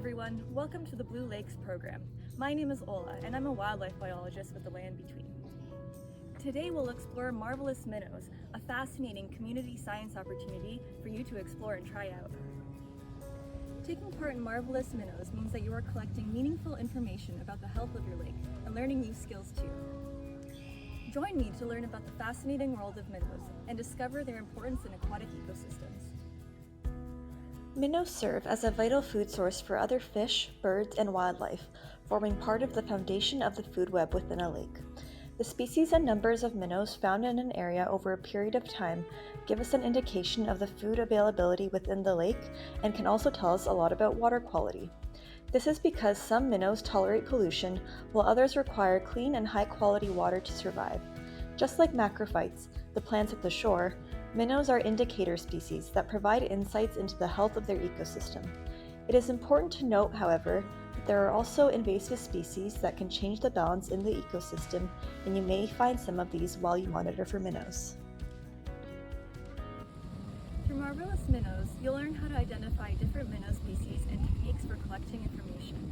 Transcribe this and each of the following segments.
everyone, welcome to the Blue Lakes program. My name is Ola and I'm a wildlife biologist with the Land Between. Today we'll explore Marvelous Minnows, a fascinating community science opportunity for you to explore and try out. Taking part in Marvelous Minnows means that you are collecting meaningful information about the health of your lake and learning new skills too. Join me to learn about the fascinating world of minnows and discover their importance in aquatic ecosystems. Minnows serve as a vital food source for other fish, birds, and wildlife, forming part of the foundation of the food web within a lake. The species and numbers of minnows found in an area over a period of time give us an indication of the food availability within the lake and can also tell us a lot about water quality. This is because some minnows tolerate pollution, while others require clean and high-quality water to survive. Just like macrophytes, the plants at the shore, minnows are indicator species that provide insights into the health of their ecosystem. It is important to note, however, that there are also invasive species that can change the balance in the ecosystem, and you may find some of these while you monitor for minnows. Through Marvelous Minnows, you'll learn how to identify different minnow species and techniques for collecting information.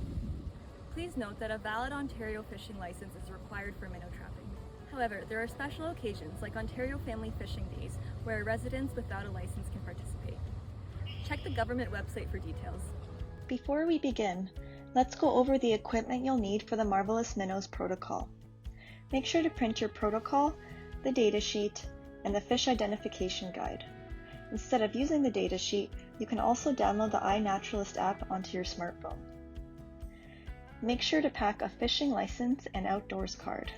Please note that a valid Ontario fishing license is required for minnow trapping. However, there are special occasions like Ontario Family Fishing Days where residents without a license can participate. Check the government website for details. Before we begin, let's go over the equipment you'll need for the Marvelous Minnows protocol. Make sure to print your protocol, the datasheet, and the fish identification guide. Instead of using the datasheet, you can also download the iNaturalist app onto your smartphone. Make sure to pack a fishing license and outdoors card.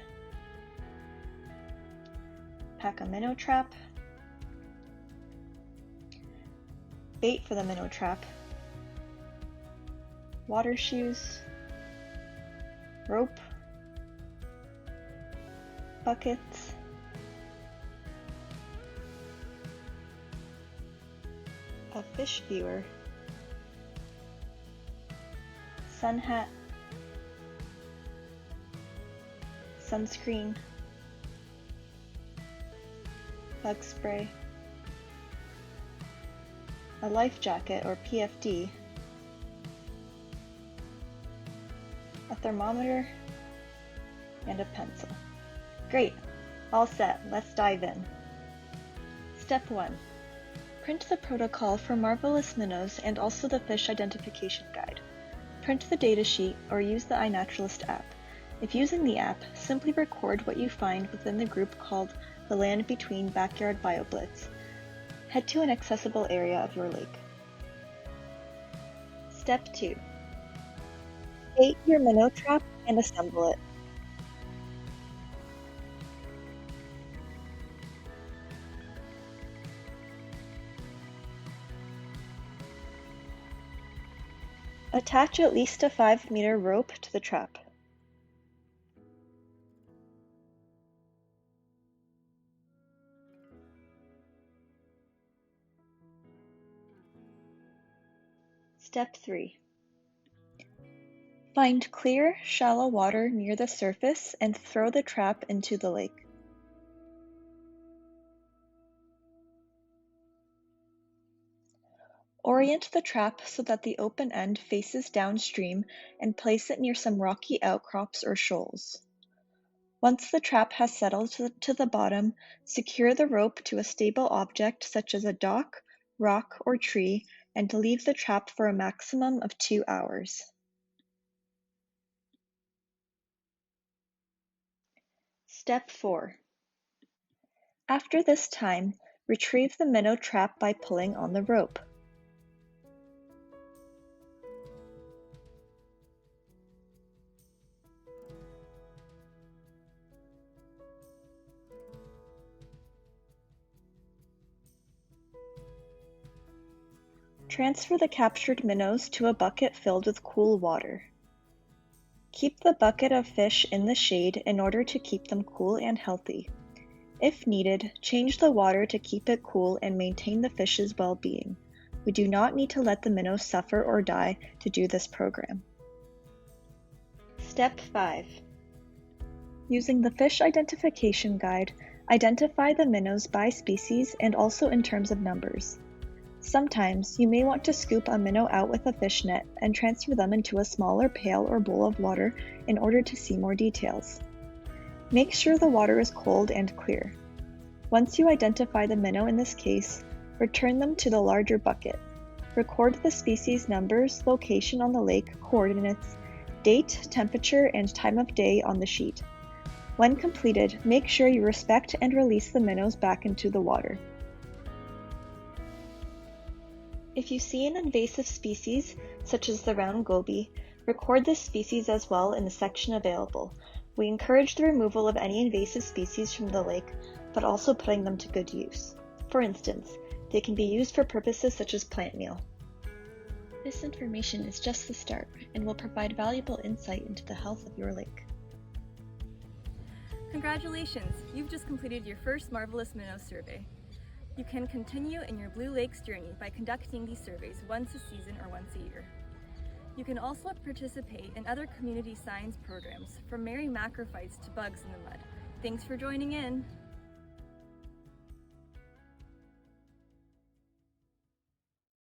Pack a minnow trap, bait for the minnow trap, water shoes, rope, buckets, a fish viewer, sun hat, sunscreen, bug spray, a life jacket or PFD, a thermometer, and a pencil. Great, all set, let's dive in. Step 1. Print the protocol for Marvelous Minnows and also the fish identification guide. Print the datasheet or use the iNaturalist app. If using the app, simply record what you find within the group called the Land Between Backyard BioBlitz. Head to an accessible area of your lake. Step 2. Bait your minnow trap and assemble it. Attach at least a 5-meter rope to the trap. Step 3. Find clear, shallow water near the surface and throw the trap into the lake. Orient the trap so that the open end faces downstream and place it near some rocky outcrops or shoals. Once the trap has settled to the bottom, secure the rope to a stable object such as a dock, rock, or tree, and leave the trap for a maximum of 2 hours. Step 4. After this time, retrieve the minnow trap by pulling on the rope. Transfer the captured minnows to a bucket filled with cool water. Keep the bucket of fish in the shade in order to keep them cool and healthy. If needed, change the water to keep it cool and maintain the fish's well-being. We do not need to let the minnows suffer or die to do this program. Step 5. Using the fish identification guide, identify the minnows by species and also in terms of numbers. Sometimes you may want to scoop a minnow out with a fish net and transfer them into a smaller pail or bowl of water in order to see more details. Make sure the water is cold and clear. Once you identify the minnow in this case, return them to the larger bucket. Record the species numbers, location on the lake, coordinates, date, temperature, and time of day on the sheet. When completed, make sure you respect and release the minnows back into the water. If you see an invasive species, such as the round goby, record this species as well in the section available. We encourage the removal of any invasive species from the lake, but also putting them to good use. For instance, they can be used for purposes such as plant meal. This information is just the start and will provide valuable insight into the health of your lake. Congratulations! You've just completed your first Marvelous Minnow survey. You can continue in your Blue Lakes journey by conducting these surveys once a season or once a year. You can also participate in other community science programs, from marine macrophytes to bugs in the mud. Thanks for joining in!